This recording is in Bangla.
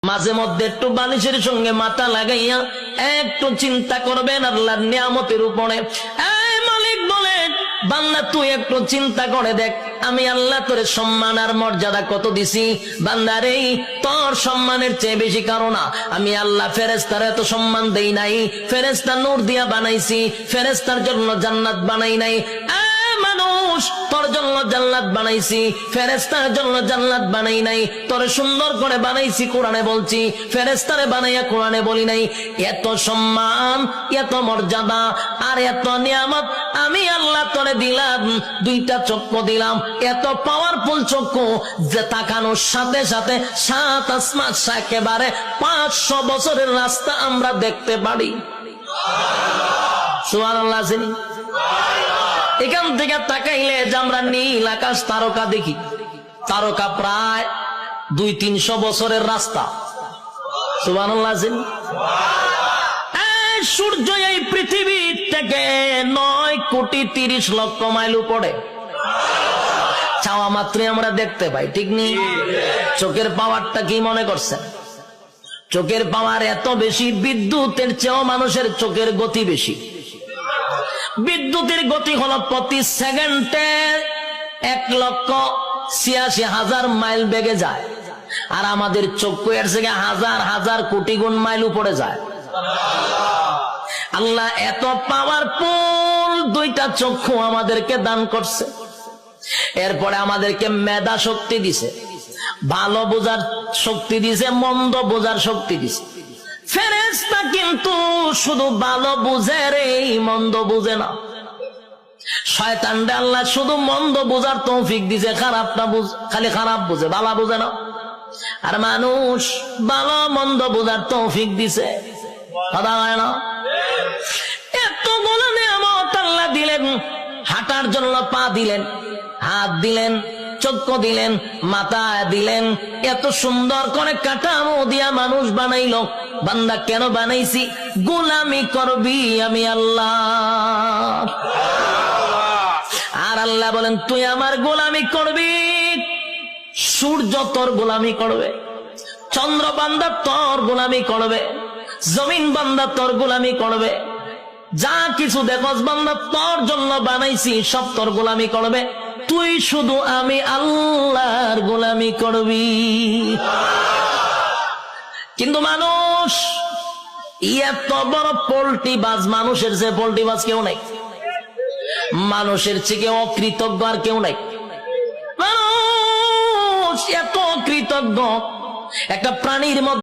মাঝে মধ্যে একটু বালিশের সঙ্গে মাথা লাগাইয়া একটু চিন্তা করবেন আল্লাহর নিয়ামতের উপরে। এই মালিক বলেন, বান্দা তুই একটু চিন্তা করে দেখ, আমি আল্লাহ তোর সম্মান আর মর্যাদা কত দিছি। বান্দারে, তোর সম্মানের চেয়ে বেশি কারণ আমি আল্লাহ ফেরেশতার এত সম্মান দেই নাই। ফেরেশতা নূর দিয়া বানাইছি, ফেরেশতার জন্য জান্নাত বানাই নাই। মানুষ, তোর জন্য জান্নাত বানাইছি, ফেরেশতার জন্য জান্নাত বানাই নাই। তোরে সুন্দর করে বানাইছি, কোরআনে বলছি, ফেরেশতারে বানাইয়া কোরআনে বলি নাই। এত সম্মান, এত মর্যাদা আর এত নিয়ামত আমি আল্লাহ তোরে দিলাম। দুইটা চক্ষু দিলাম, এত পাওয়ারফুল চক্ষু যে তাকানোর সাথে সাথে সাত আসমান, একেবারে 500 বছরের রাস্তা আমরা দেখতে পারি। সুবহানাল্লাহ। এখান থেকে তাকাইলে যে আমরা নীল আকাশ তারকা দেখি, তারকা প্রায় 200-300 বছরের রাস্তা। সুবহানাল্লাহ। সূর্য এই পৃথিবী থেকে 9,30,00,000 মাইল উপরে, চাওয়া মাত্রই আমরা দেখতে পাই, ঠিক নেই? চোখের পাওয়ারটা কি মনে করছেন? চোখের পাওয়ার এত বেশি, বিদ্যুতের চেয়েও মানুষের চোখের গতি বেশি। বিদ্যুতের গতি হলো প্রতি সেকেন্ডে 1,86,000 মাইল বেগে যায়, আর আমাদের চক্ষু এর থেকে হাজার হাজার কোটি গুণ মাইল উপরে যায়। আল্লাহ এত পাওয়ারফুল দুইটা চক্ষু আমাদেরকে দান করছে। এরপরে আমাদেরকে মেধা শক্তি দিছে, ভালো বোঝার শক্তি দিছে, মন্দ বোঝার শক্তি দিছে। ফেরেশতা কিন্তু শুধু ভালো বুঝে রে, মন্দ বুঝে না। শয়তানরে আল্লাহ শুধু মন্দ বুঝার তৌফিক দিছে, খারাপটা খালি খারাপ বুঝে, ভালো বুঝে না। আর মানুষ ভালো মন্দ বুঝার তৌফিক দিছে, কথা হয় না? এতগুলো নিয়ামত আল্লাহ দিলেন, হাঁটার জন্য পা দিলেন, হাত দিলেন, চক্ষু দিলেন, মাথা দিলেন, এত সুন্দর করে কাঠামো দিয়া মানুষ বানাইলো। বান্দা কেন বানাইছি? গোলামি করবি আমি আল্লাহ। আর আল্লাহ বলেন, তুই আমার গোলামি করবি। সূর্য তোর গোলামি করবে, চন্দ্র বান্দা তোর গোলামি করবে, জমিন বান্দা তোর গোলামি করবে, যা কিছু দেখস বান্দা তোর জন্য বানাইছি সব তোর গোলামি করবে। তুই শুধু আমি আল্লাহর গোলামি করবি। কিন্তু মানুষ এত বড় পোল্ট্রি বাজ, মানুষের যে পোল্ট্রি বাজ কেউ নাই, মানুষের থেকে অকৃতজ্ঞ আর কেউ নাই। মানুষ এত কৃতজ্ঞ, একটা প্রাণীর মধ্যে